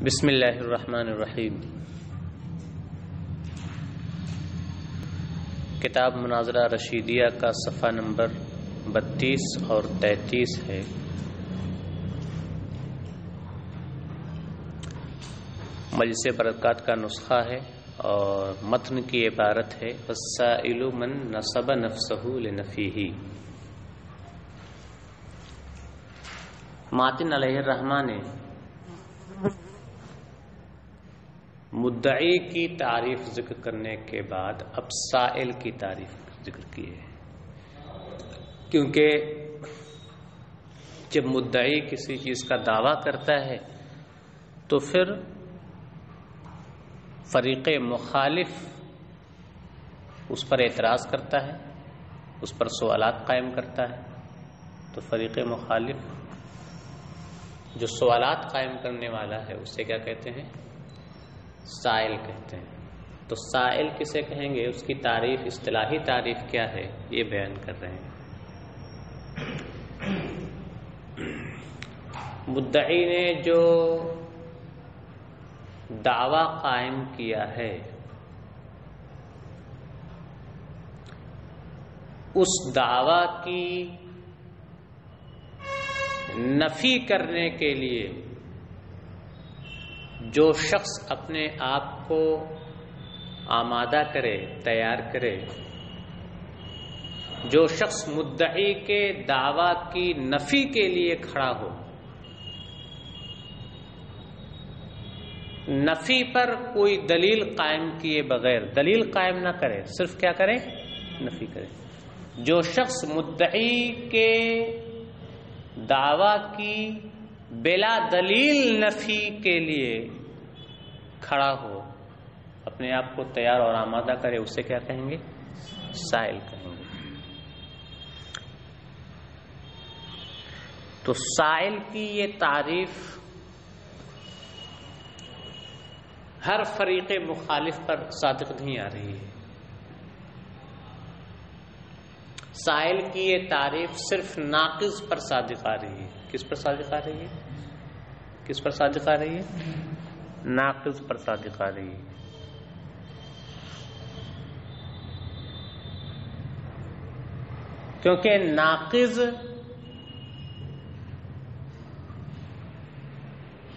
بسم اللہ الرحمن الرحیم۔ کتاب مناظرہ رشیدیہ کا صفحہ نمبر 32 اور 33 ہے۔ مجلس برکات کا نسخہ ہے اور متن کی عبارت ہے والسائل من نصب نفسه لنفیہ۔ ماتن علیہ الرحمہ نے مدعی کی تعریف ذکر کرنے کے بعد اب سائل کی تعریف ذکر کی ہے، کیونکہ جب مدعی کسی چیز کا دعویٰ کرتا ہے تو پھر فریق مخالف اس پر اعتراض کرتا ہے، اس پر سوالات قائم کرتا ہے، تو فریق مخالف جو سوالات قائم کرنے والا ہے اسے کیا کہتے ہیں؟ سائل کہتے ہیں۔ تو سائل کسے کہیں گے، اس کی تعریف، اصطلاحی تعریف کیا ہے، یہ بیان کر رہے ہیں۔ مدعی نے جو دعویٰ قائم کیا ہے اس دعویٰ کی نفی کرنے کے لیے جو شخص اپنے آپ کو آمادہ کرے، تیار کرے، جو شخص مدعی کے دعویٰ کی نفی کے لیے کھڑا ہو، نفی پر کوئی دلیل قائم کیے بغیر، دلیل قائم نہ کرے، صرف کیا کرے؟ نفی کرے۔ جو شخص مدعی کے دعویٰ کی بلا دلیل نفی کے لیے کھڑا ہو، اپنے آپ کو تیار اور آمادہ کرے، اسے کیا کہیں گے؟ سائل کہیں گے۔ تو سائل کی یہ تعریف ہر فریق مخالف پر صادق نہیں آ رہی ہے۔ سائل کی یہ تعریف صرف ناقض پر صادق آ رہی ہے۔ کس پر صادق آ رہی ہے؟ کس پر صادق آ رہی ہے؟ ناقض پر صادق آ رہی ہے۔ کیونکہ ناقض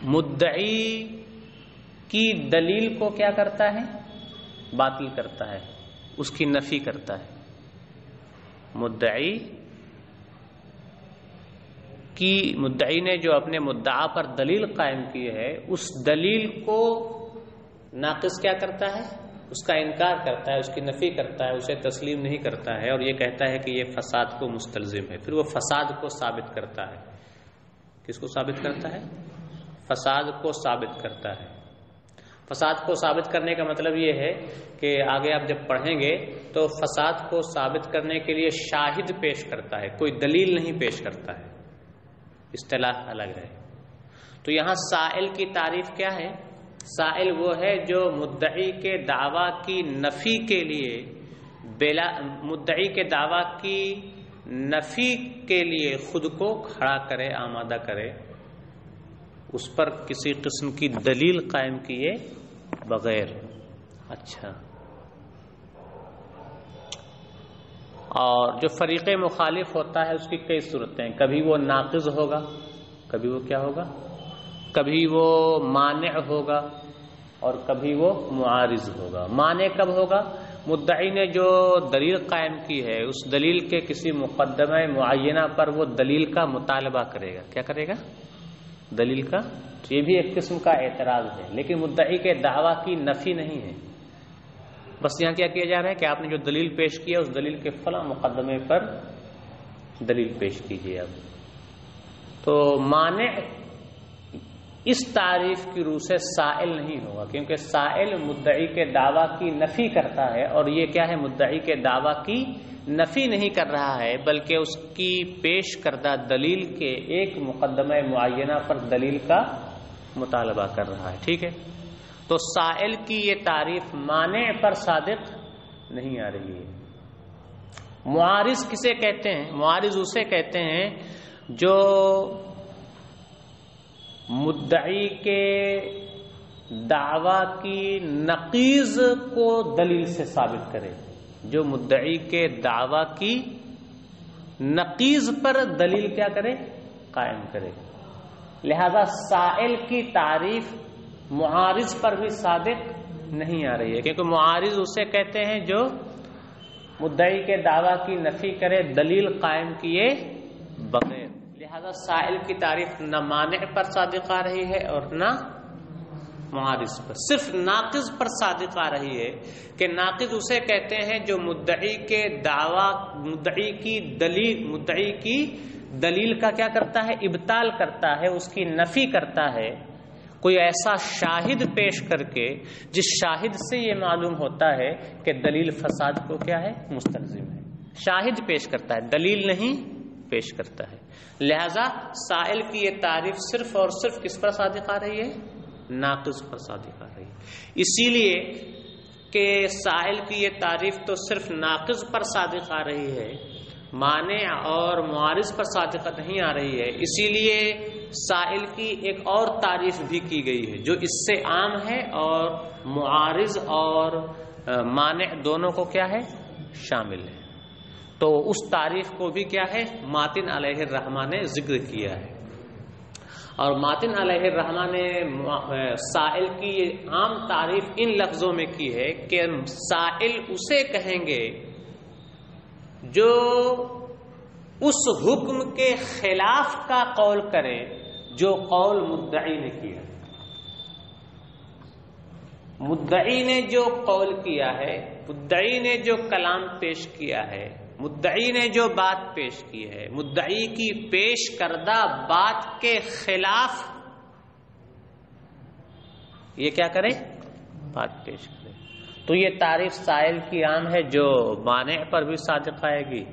مدعی کی دلیل کو کیا کرتا ہے؟ باطل کرتا ہے، اس کی نفی کرتا ہے۔ مدعی نے جو اپنے مدعا پر دلیل قائم کی ہے، اس دلیل کو ناقص کیا کرتا ہے؟ اس کا انکار کرتا ہے، اس کی نفی کرتا ہے، اسے تسلیم نہیں کرتا ہے، اور یہ کہتا ہے کہ یہ فساد کو مستلزم ہے۔ پھر وہ فساد کو ثابت کرتا ہے۔ کس کو ثابت کرتا ہے؟ فساد کو ثابت کرتا ہے۔ فساد کو ثابت کرنے کا مطلب یہ ہے کہ آگے آپ جب پڑھیں گے تو فساد کو ثابت کرنے کے لیے شاہد پیش کرتا ہے، کوئی دلیل نہیں پیش کرتا ہے، اصطلاح الگ ہے۔ تو یہاں سائل کی تعریف کیا ہے؟ سائل وہ ہے جو مدعی کے دعویٰ کی نفی کے لیے مدعی کے دعویٰ کی نفی کے لیے خود کو کھڑا کرے، آمادہ کرے، اس پر کسی قسم کی دلیل قائم کیے بغیر۔ اچھا، اور جو فریق مخالف ہوتا ہے اس کی کئی صورتیں، کبھی وہ ناقض ہوگا، کبھی وہ کیا ہوگا؟ کبھی وہ مانع ہوگا اور کبھی وہ معارض ہوگا۔ مانع کب ہوگا؟ مدعی نے جو دلیل قائم کی ہے اس دلیل کے کسی مقدمہ معینہ پر وہ دلیل کا مطالبہ کرے گا۔ کیا کرے گا؟ دلیل کا۔ تو یہ بھی ایک قسم کا اعتراض ہے، لیکن مدعی کے دعویٰ کی نفی نہیں ہے۔ بس یہاں کیا کیا جا رہا ہے کہ آپ نے جو دلیل پیش کیا اس دلیل کے فلاں مقدمے پر دلیل پیش کیجیے۔ اب تو مانع اس تعریف کی روح سے سائل نہیں ہوگا، کیونکہ سائل مدعی کے دعویٰ کی نفی کرتا ہے، اور یہ کیا ہے؟ مدعی کے دعویٰ کی نفی نہیں کر رہا ہے، بلکہ اس کی پیش کردہ دلیل کے ایک مقدمہ معینہ پر دلیل کا مطالبہ کر رہا ہے۔ ٹھیک ہے؟ تو سائل کی یہ تعریف مانع پر صادق نہیں آ رہی ہے۔ معارض کسے کہتے ہیں؟ معارض اسے کہتے ہیں جو مدعی کے دعویٰ کی نقیض کو دلیل سے ثابت کرے، جو مدعی کے دعویٰ کی نقیض پر دلیل کیا کرے؟ قائم کرے۔ لہذا سائل کی تعریف معارض پر بھی صادق نہیں آ رہی ہے، کیونکہ معارض اسے کہتے ہیں جو مدعی کے دعویٰ کی نفی کرے دلیل قائم کیے بغیر۔ لہذا سائل کی تعریف نہ مانع پر صادق آ رہی ہے اور نہ معارض پر، صرف ناقض پر صادق آ رہی ہے کہ ناقض اسے کہتے ہیں جو مدعی کے دعویٰ، مدعی کی دلیل کا کیا کرتا ہے؟ ابطال کرتا ہے، اس کی نفی کرتا ہے، کوئی ایسا شاہد پیش کر کے جس شاہد سے یہ معلوم ہوتا ہے کہ دلیل فساد کو کیا ہے؟ مستلزم ہے۔ شاہد پیش کرتا ہے، دلیل نہیں پیش کرتا ہے۔ لہذا سائل کی یہ تعریف صرف اور صرف کس پر صادق آ رہی ہے؟ ناقض پر صادق آ رہی ہے۔ اسی لیے کہ سائل کی یہ تعریف تو صرف ناقض پر صادق آ رہی ہے، مانع اور معارض پر صادق نہیں آ رہی ہے، اسی لیے سائل کی ایک اور تعریف بھی کی گئی ہے جو اس سے عام ہے اور معارض اور مانع دونوں کو کیا ہے؟ شامل ہے۔ تو اس تعریف کو بھی کیا ہے؟ ماتن علیہ الرحمہ نے ذکر کیا ہے، اور ماتن علیہ الرحمہ نے سائل کی عام تعریف ان لفظوں میں کی ہے کہ سائل اسے کہیں گے جو اس حکم کے خلاف کا قول کرے جو قول مدعی نے کیا۔ مدعی نے جو قول کیا ہے، مدعی نے جو کلام پیش کیا ہے، مدعی نے جو بات پیش کی ہے، مدعی کی پیش کردہ بات کے خلاف یہ کیا کرے؟ بات پیش کرے۔ تو یہ تعریف سائل کی عام ہے جو مانع پر بھی صادق آئے گی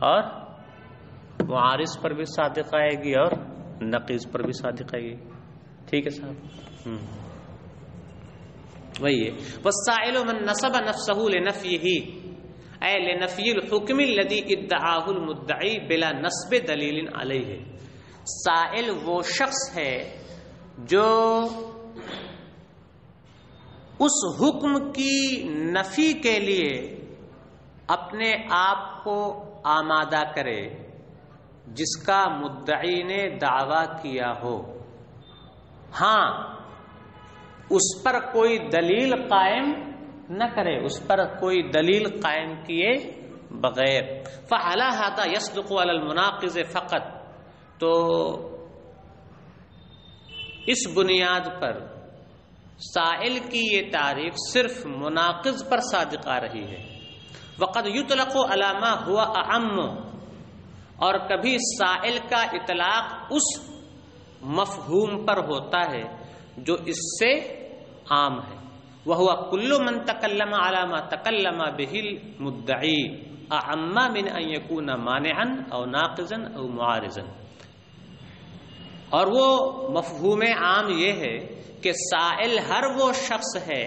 اور معارض پر بھی صادق آئے گی اور نقیض پر بھی صادق آئے گی۔ ٹھیک ہے صاحب؟ وہی ہے والسائل من نصب نفسه لنفيه اے لنفی الحکم الذی ادعاه المدعی بلا نصب دلیل علیہ۔ سائل وہ شخص ہے جو اس حکم کی نفی کے لیے اپنے آپ کو آمادہ کرے جس کا مدعی نے دعویٰ کیا ہو، ہاں اس پر کوئی دلیل قائم نہ کرے، اس پر کوئی دلیل قائم کیے بغیر۔ فعلی ھذا یصدق علی المناقض فقط، تو اس بنیاد پر سائل کی یہ تعریف صرف مناقض پر صادق آ رہی ہے۔ وقد یطلق علی ما هو اعم، اور کبھی سائل کا اطلاق اس مفہوم پر ہوتا ہے جو اس سے عام ہے۔ وَهُوَ كُلُّ مَنْ تَكَلَّمَ عَلَى مَا تَكَلَّمَ بِهِ الْمُدَّعِي أَعَمَّ مِنْ أَنْ يَكُونَ مَانِعًا أَوْ نَاقِضًا أَوْ مُعَارِضًا۔ اور وہ مفہوم عام یہ ہے کہ سائل ہر وہ شخص ہے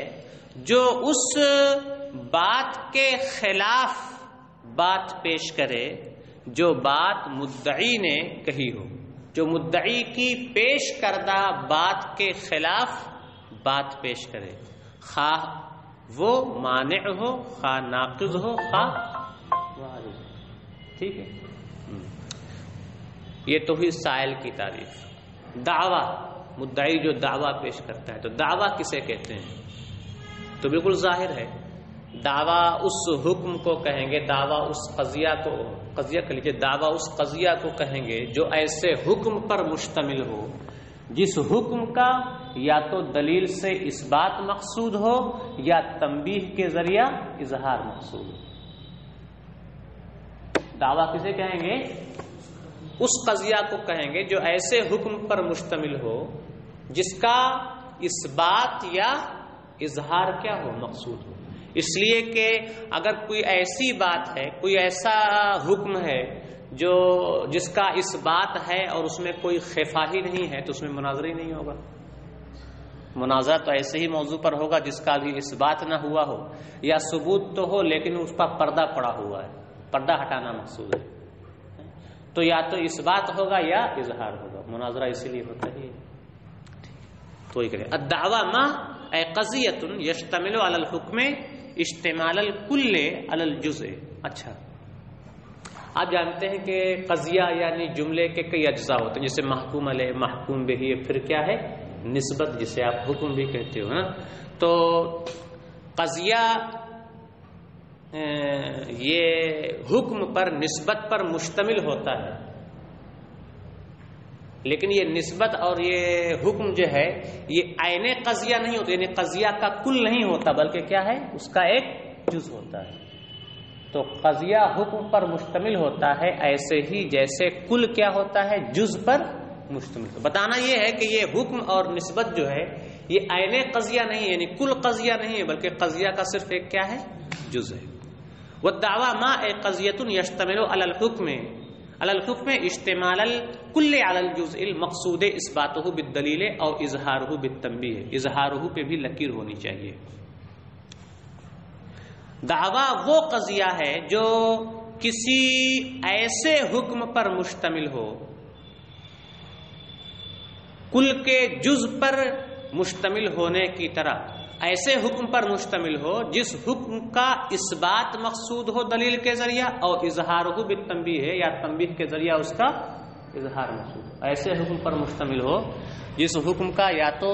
جو اس بات کے خلاف بات پیش کرے جو بات مدعی نے کہی ہو، جو مدعی کی پیش کردہ بات کے خلاف بات پیش کرے، خواہ وہ مانع ہو، خواہ ناقض ہو، خواہ معارض ہو۔ ٹھیک ہے، یہ تو ہوئی سائل کی تعریف۔ دعویٰ، مدعی جو دعویٰ پیش کرتا ہے، تو دعویٰ کسے کہتے ہیں؟ تو بالکل ظاہر ہے، دعویٰ اس حکم کو کہیں گے، دعویٰ اس قضیہ کو، قضیہ کہہ لیجیے، دعویٰ اس قضیہ کو کہیں گے جو ایسے حکم پر مشتمل ہو جس حکم کا یا تو دلیل سے اس بات مقصود ہو یا تنبیہ کے ذریعہ اظہار مقصود ہو۔ دعویٰ کسے کہیں گے؟ اس قضیہ کو کہیں گے جو ایسے حکم پر مشتمل ہو جس کا اس بات یا اظہار کیا ہو؟ مقصود ہو۔ اس لیے کہ اگر کوئی ایسی بات ہے، کوئی ایسا حکم ہے جو جس کا اس بات ہے اور اس میں کوئی خفا ہی نہیں ہے تو اس میں مناظرہ ہی نہیں ہوگا۔ مناظرہ تو ایسے ہی موضوع پر ہوگا جس کا بھی اس بات نہ ہوا ہو، یا ثبوت تو ہو لیکن اس پر پردہ پڑا ہوا ہے، پردہ ہٹانا مقصود ہے، تو یا تو اس بات ہوگا یا اظہار ہوگا۔ مناظرہ اسی لیے ہوتا ہی ہے۔ تو یہ کرے الدعوی ما اے قضیۃ یشتمل علی الحکم اشتمال الکل علی الجزء. اچھا آپ جانتے ہیں کہ قضیہ یعنی جملے کے کئی اجزاء ہوتے ہیں، جیسے محکوم علیہ، محکوم بہ، پھر کیا ہے نسبت جسے آپ حکم بھی کہتے ہو نا. تو قضیہ یہ حکم پر نسبت پر مشتمل ہوتا ہے، لیکن یہ نسبت اور یہ حکم جو ہے یہ عین قضیہ نہیں ہوتا، یعنی قضیہ کا کل نہیں ہوتا بلکہ کیا ہے اس کا ایک جز ہوتا ہے. تو قضیہ حکم پر مشتمل ہوتا ہے ایسے ہی جیسے کل کیا ہوتا ہے جز پر مشتمل. بتانا یہ ہے کہ یہ حکم اور نسبت جو ہے یہ عین قضیہ نہیں، یعنی کل قضیہ نہیں ہے بلکہ قضیہ کا صرف ایک کیا ہے جز ہے. والدعوی ما اے قضیۃ یشتمل علی الحکم اشتمال الکل علی الجزء المقصود اثباتہ بالدلیل او اظہارہ بالتنبیہ. اظہارہ پہ بھی لکیر ہونی چاہیے. دعویٰ وہ قضیہ ہے جو کسی ایسے حکم پر مشتمل ہو، کل کے جز پر مشتمل ہونے کی طرح، ایسے حکم پر مشتمل ہو جس حکم کا اثبات مقصود ہو دلیل کے ذریعہ اور اظہار ہو بالتنبیہ ہے یا تنبیہ کے ذریعہ اس کا اظہار مقصود. ایسے حکم پر مشتمل ہو جس حکم کا یا تو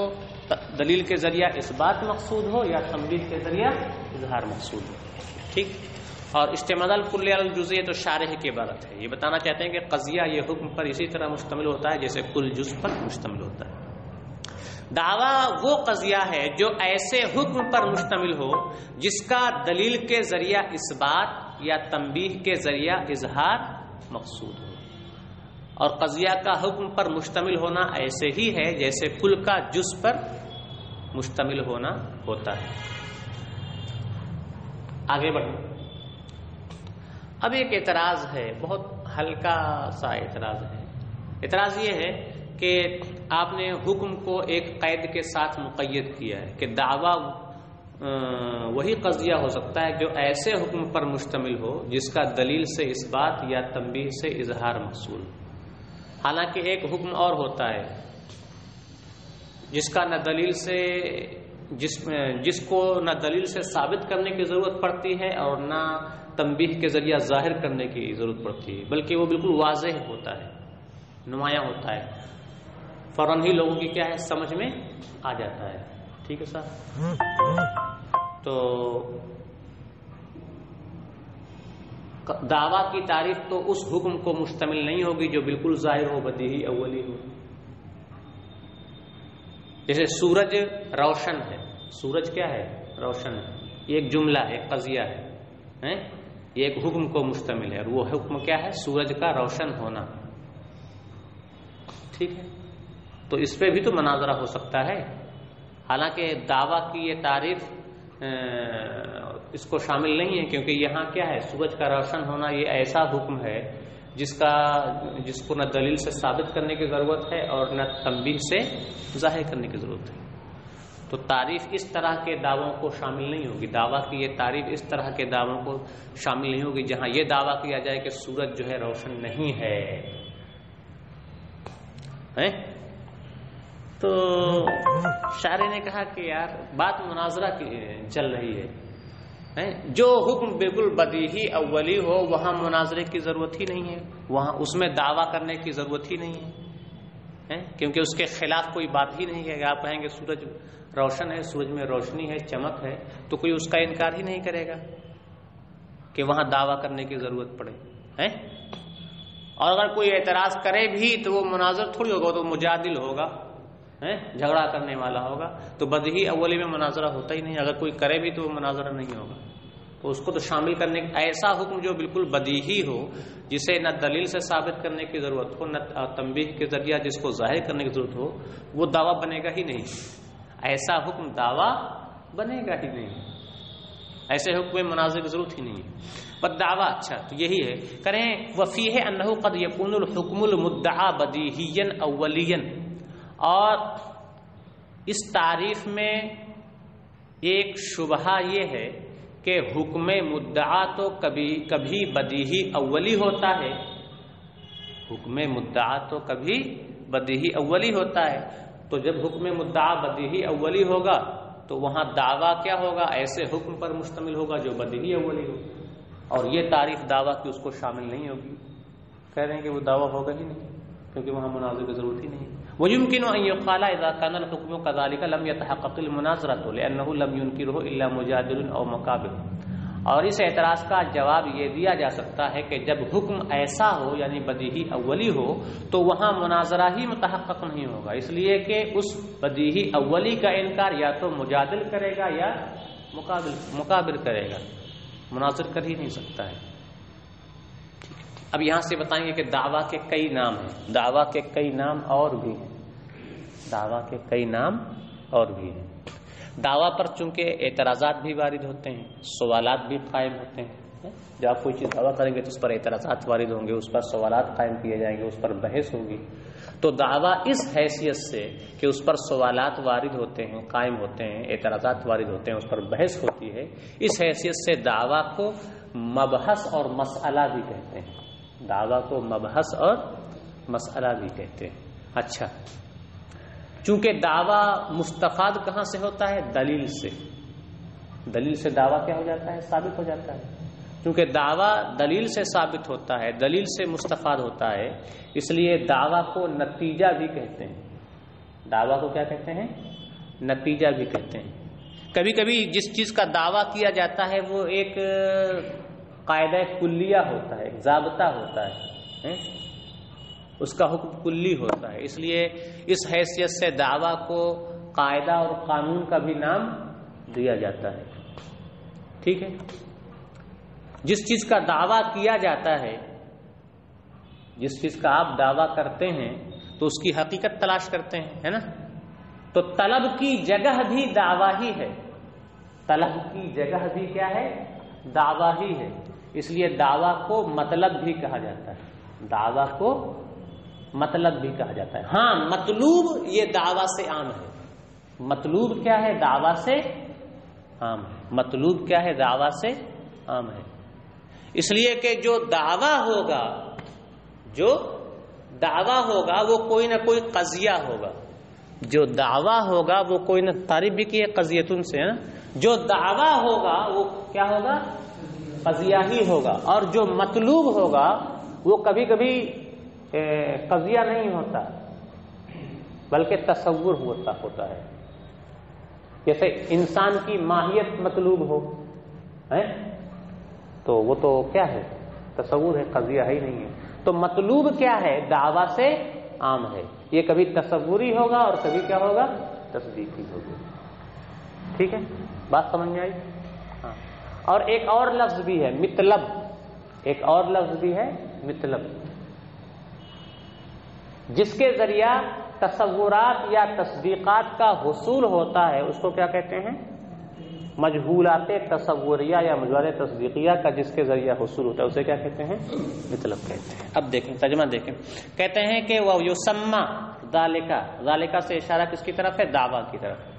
دلیل کے ذریعہ اثبات مقصود ہو یا تنبیہ کے ذریعہ اظہار مقصود ہو. ٹھیک. اور اشتمال الکل علی الجزء تو شارح کی عبارت ہے، یہ بتانا چاہتے ہیں کہ قضیہ یہ حکم پر اسی طرح مشتمل ہوتا ہے جیسے کل جز پر مشتمل ہوتا ہے. دعویٰ وہ قضیہ ہے جو ایسے حکم پر مشتمل ہو جس کا دلیل کے ذریعہ اثبات یا تنبیہ کے ذریعہ اظہار مقصود ہو. اور قضیہ کا حکم پر مشتمل ہونا ایسے ہی ہے جیسے کل کا جز پر مشتمل ہونا ہوتا ہے. آگے بڑھیں. اب ایک اعتراض ہے، بہت ہلکا سا اعتراض ہے. اعتراض یہ ہے کہ آپ نے حکم کو ایک قید کے ساتھ مقید کیا ہے کہ دعویٰ وہی قضیہ ہو سکتا ہے جو ایسے حکم پر مشتمل ہو جس کا دلیل سے اثبات یا تنبیہ سے اظہار مقصود. حالانکہ ایک حکم اور ہوتا ہے جس کا نہ دلیل سے جس کو نہ دلیل سے ثابت کرنے کی ضرورت پڑتی ہے اور نہ تنبیہ کے ذریعہ ظاہر کرنے کی ضرورت پڑتی ہے، بلکہ وہ بالکل واضح ہوتا ہے، نمایاں ہوتا ہے، فوراً ہی لوگوں کی کیا ہے سمجھ میں آ جاتا ہے. ٹھیک ہے صاحب. تو دعویٰ کی تعریف تو اس حکم کو مشتمل نہیں ہوگی جو بالکل ظاہر ہو، بدیہی اولی ہو. جیسے سورج روشن ہے، سورج کیا ہے روشن ہے، یہ ایک جملہ ہے، ایک قضیہ ہے، یہ ایک حکم کو مشتمل ہے اور وہ حکم کیا ہے سورج کا روشن ہونا. ٹھیک ہے. تو اس پہ بھی تو مناظرہ ہو سکتا ہے. حالانکہ دعویٰ کی یہ تعریف اس کو شامل نہیں ہے کیونکہ یہاں کیا ہے سورج کا روشن ہونا یہ ایسا حکم ہے جس کو نہ دلیل سے ثابت کرنے کی ضرورت ہے اور نہ تنبیہ سے ظاہر کرنے کی ضرورت ہے. تو تعریف اس طرح کے دعووں کو شامل نہیں ہوگی. دعویٰ کی یہ تعریف اس طرح کے دعووں کو شامل نہیں ہوگی جہاں یہ دعویٰ کیا جائے کہ سورج جو ہے روشن نہیں ہے. تو شاعر نے کہا کہ یار بات مناظرہ کی چل رہی ہے، جو حکم بالکل بدیہی اولی ہو وہاں مناظرے کی ضرورت ہی نہیں ہے، وہاں اس میں دعویٰ کرنے کی ضرورت ہی نہیں ہے، کیونکہ اس کے خلاف کوئی بات ہی نہیں ہے. کہ آپ کہیں گے سورج روشن ہے، سورج میں روشنی ہے، چمک ہے، تو کوئی اس کا انکار ہی نہیں کرے گا کہ وہاں دعویٰ کرنے کی ضرورت پڑے. اور اگر کوئی اعتراض کرے بھی تو وہ مناظر تھوڑی ہوگا، تو مجادل ہوگا، جھگڑا کرنے والا ہوگا. تو بدیہی اولی میں مناظرہ ہوتا ہی نہیں. اگر کوئی کرے بھی تو وہ مناظرہ نہیں ہوگا. تو اس کو تو شامل کرنے ایسا حکم جو بالکل بدیہی ہو جسے نہ دلیل سے ثابت کرنے کی ضرورت ہو نہ تنبیہ کے ذریعہ جس کو ظاہر کرنے کی ضرورت ہو، وہ دعویٰ بنے گا ہی نہیں. ایسا حکم دعویٰ بنے گا ہی نہیں. ایسے حکم میں مناظر کی ضرورت ہی نہیں ہے. پر دعویٰ اچھا تو یہی ہے کریں وفیہ انہ قد یکون الحکم المدعا بدیہیا اولیا. اور اس تعریف میں ایک شبہہ یہ ہے کہ حکم مدعا تو کبھی بدیہی اولی ہوتا ہے، حکم مدعا تو کبھی بدیہی اولی ہوتا ہے. تو جب حکم مدعا بدیہی اولی ہوگا تو وہاں دعویٰ کیا ہوگا؟ ایسے حکم پر مشتمل ہوگا جو بدیہی اولی ہو، اور یہ تعریف دعویٰ کی اس کو شامل نہیں ہوگی. کہہ رہے ہیں کہ وہ دعویٰ ہوگا ہی نہیں کیونکہ وہاں مناظر کی ضرورت ہی نہیں. وَيُمْكِنُ أَن يُقَالَ إِذَا كَانَ الْحُكْمُ كَذَلِكَ لَمْ يَتَحَقَّقِ الْمُنَاظَرَةُ لِأَنَّهُ لَمْ يُنْكِرْهُ إِلَّا مُجَادِلٌ أَوْ مُقَابِلٌ. اور اس اعتراض کا جواب یہ دیا جا سکتا ہے کہ جب حکم ایسا ہو یعنی بدیہی اولی ہو تو وہاں مناظرہ ہی متحقق نہیں ہوگا، اس لیے کہ اس بدیہی اولی کا انکار یا تو مجادل کرے گا یا مقابل کرے گا، مناظر کر ہی نہیں سکتا ہے. اب یہاں سے بتائیں گے کہ دعویٰ کے کئی نام ہیں، دعویٰ کے کئی نام اور بھی ہیں، دعویٰ کے کئی نام اور بھی ہیں. دعویٰ پر چونکہ اعتراضات بھی وارد ہوتے ہیں، سوالات بھی قائم ہوتے ہیں. جب آپ کوئی چیز دعویٰ کریں گے تو اس پر اعتراضات وارد ہوں گے، اس پر سوالات قائم کیے جائیں گے، اس پر بحث ہوگی. تو دعویٰ اس حیثیت سے کہ اس پر سوالات وارد ہوتے ہیں، قائم ہوتے ہیں، اعتراضات وارد ہوتے ہیں، اس پر بحث ہوتی ہے، اس حیثیت سے دعویٰ کو مبحث اور مسئلہ بھی کہتے ہیں. دعویٰ کو مبحث اور مسئلہ بھی کہتے ہیں. اچھا، چونکہ دعویٰ مستفاد کہاں سے ہوتا ہے؟ دلیل سے. دلیل سے دعویٰ کیا ہو جاتا ہے؟ ثابت ہو جاتا ہے. چونکہ دعویٰ دلیل سے ثابت ہوتا ہے، دلیل سے مستفاد ہوتا ہے، اس لیے دعویٰ کو نتیجہ بھی کہتے ہیں. دعویٰ کو کیا کہتے ہیں؟ نتیجہ بھی کہتے ہیں. کبھی کبھی جس چیز کا دعویٰ کیا جاتا ہے وہ ایک قاعدہ کلیہ ہوتا ہے، ایک ضابطہ ہوتا ہے، اس کا حکم کلی ہوتا ہے، اس لیے اس حیثیت سے دعویٰ کو قاعدہ اور قانون کا بھی نام دیا جاتا ہے. ٹھیک ہے، جس چیز کا دعویٰ کیا جاتا ہے، جس چیز کا آپ دعویٰ کرتے ہیں تو اس کی حقیقت تلاش کرتے ہیں، ہے نا؟ تو طلب کی جگہ بھی دعویٰ ہی ہے، طلب کی جگہ بھی کیا ہے؟ دعویٰ ہی ہے. اس لیے دعویٰ کو مطلب بھی کہا جاتا ہے، دعویٰ کو مطلب بھی کہا جاتا ہے. ہاں، مطلوب یہ دعویٰ سے عام ہے. مطلوب کیا ہے؟ دعویٰ سے عام ہے. مطلوب کیا ہے؟ دعویٰ سے عام ہے. اس لیے کہ جو دعویٰ ہوگا، جو دعویٰ ہوگا وہ کوئی نہ کوئی قضیہ ہوگا. جو دعویٰ ہوگا وہ کوئی نہ، تعریف بھی کی ہے قضیتن سے، ہے نا؟ جو دعویٰ ہوگا وہ کیا ہوگا؟ قضیہ ہی ہوگا. اور جو مطلوب ہوگا وہ کبھی کبھی قضیہ نہیں ہوتا بلکہ تصور ہوتا ہے. جیسے انسان کی ماہیت مطلوب ہو تو وہ تو کیا ہے؟ تصور ہے، قضیہ ہی نہیں ہے. تو مطلوب کیا ہے؟ دعویٰ سے عام ہے. یہ کبھی تصوری ہوگا اور کبھی کیا ہوگا؟ تصدیقی ہوگا. ٹھیک ہے، بات سمجھ میں آئی؟ ہاں. اور ایک اور لفظ بھی ہے مطلب، ایک اور لفظ بھی ہے مطلب، جس کے ذریعہ تصورات یا تصدیقات کا حصول ہوتا ہے. اس کو کیا کہتے ہیں؟ مجہولات تصوریہ یا مجہولات تصدیقیہ کا جس کے ذریعہ حصول ہوتا ہے اسے کیا کہتے ہیں؟ مطلب کہتے ہیں. اب دیکھیں ترجمہ دیکھیں. کہتے ہیں کہ وہ یسمى ذالک سے اشارہ کس کی طرف ہے؟ دعویٰ کی طرف.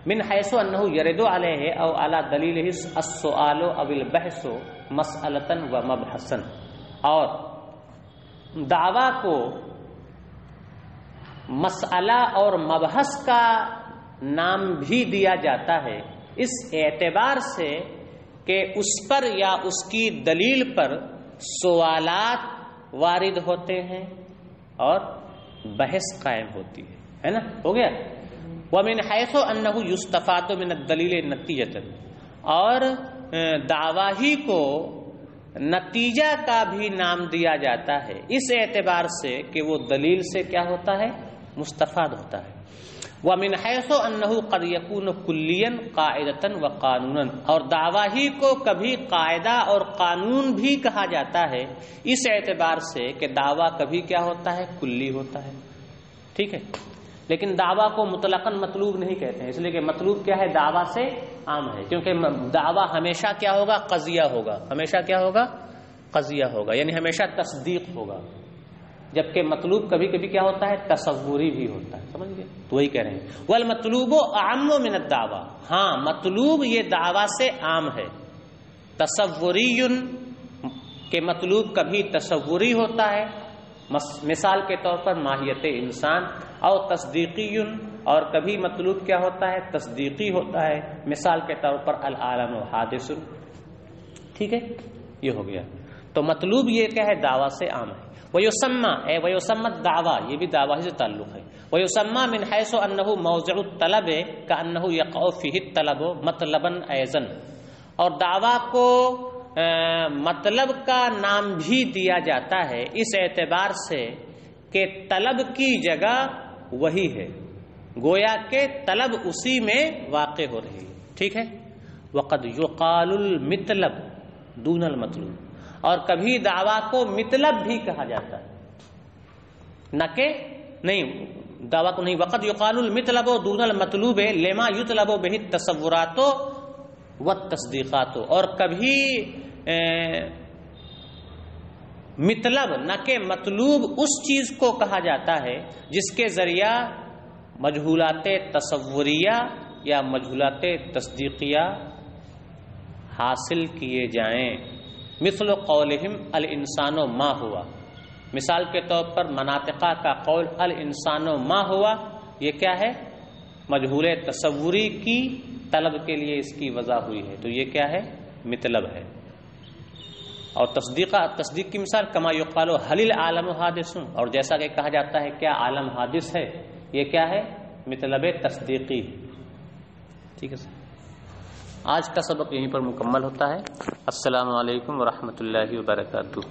من حیث انہ یرد علیہ او علی دلیلہ السؤال او البحث مسئلۃ و مبحثا. اور دعویٰ کو مسئلہ اور مبحث کا نام بھی دیا جاتا ہے اس اعتبار سے کہ اس پر یا اس کی دلیل پر سوالات وارد ہوتے ہیں اور بحث قائم ہوتی ہے نا؟ ہو گیا. وَمِنْ حَيْثُ أَنَّهُ يُسْتَفَادُ مِنَ الدَّلِيلِ نَتِيجَةً. اور دعویٰ ہی کو نتیجہ کا بھی نام دیا جاتا ہے اس اعتبار سے کہ وہ دلیل سے کیا ہوتا ہے؟ مستفاد ہوتا ہے. وَمِنْ حَيْثُ أَنَّهُ قَدْ يَكُونُ كُلِّيًّا قَاعِدَةً وَقَانُونًا. اور دعویٰ ہی کو کبھی قاعدہ اور قانون بھی کہا جاتا ہے اس اعتبار سے کہ دعویٰ کبھی کیا ہوتا ہے؟ کلی ہوتا ہے. ٹھیک ہے، لیکن دعویٰ کو مطلقاً مطلوب نہیں کہتے ہیں، اس لیے کہ مطلوب کیا ہے؟ دعویٰ سے عام ہے. کیونکہ دعویٰ ہمیشہ کیا ہوگا؟ قضیہ ہوگا. ہمیشہ کیا ہوگا؟ قضیہ ہوگا، یعنی ہمیشہ تصدیق ہوگا. جبکہ مطلوب کبھی کبھی کیا ہوتا ہے؟ تصوری بھی ہوتا ہے. سمجھ گئے؟ تو وہی کہہ رہے ہیں والمطلوب اعم من الدعویٰ. ہاں، مطلوب یہ دعویٰ سے عام ہے. تصوری کہ مطلوب کبھی تصوری ہوتا ہے، مثال کے طور پر ماہیت انسان، اور تصدیقی اور کبھی مطلوب کیا ہوتا ہے؟ تصدیقی ہوتا ہے. مثال کے طور پر العالم حادث. ٹھیک ہے، یہ ہو گیا. تو مطلوب یہ کیا ہے؟ دعویٰ سے عام ہے. ویسمى ویسمى الدعویٰ، یہ بھی دعویٰ سے تعلق ہے. ویسمى من حيث انه موضع الطلب كانه يقع فيه الطلب مطلبا ايضا. اور دعویٰ کو مطلب کا نام بھی دیا جاتا ہے اس اعتبار سے کہ طلب کی جگہ وہی ہے، گویا کہ طلب اسی میں واقع ہو رہی ہے. ٹھیک ہے. وقد يقال المطلب دون المطلوب، اور کبھی دعویٰ کو مطلب بھی کہا جاتا ہے، نہ کہ نہیں دعویٰ کو نہیں. وقد يقال المطلب دون المطلوب لما يطلب به التصورات والتصدیقات. اور کبھی مطلب نہ کہ مطلوب اس چیز کو کہا جاتا ہے جس کے ذریعہ مجہولات تصوریہ یا مجہولات تصدیقیہ حاصل کیے جائیں. مثل قولہم الانسان ما ہوا، مثال کے طور پر مناطقہ کا قول الانسان ما ہوا، یہ کیا ہے؟ مجہول تصوری کی طلب کے لیے اس کی وضع ہوئی ہے، تو یہ کیا ہے؟ مطلب ہے. اور تصدیق کی مثال کما یقال هل العالم حادث، اور جیسا کہ کہا جاتا ہے کیا عالم حادث ہے، یہ کیا ہے؟ مطلب تصدیقی. ٹھیک ہے سر، آج کا سبق یہیں پر مکمل ہوتا ہے. السلام علیکم ورحمۃ اللہ وبرکاتہ.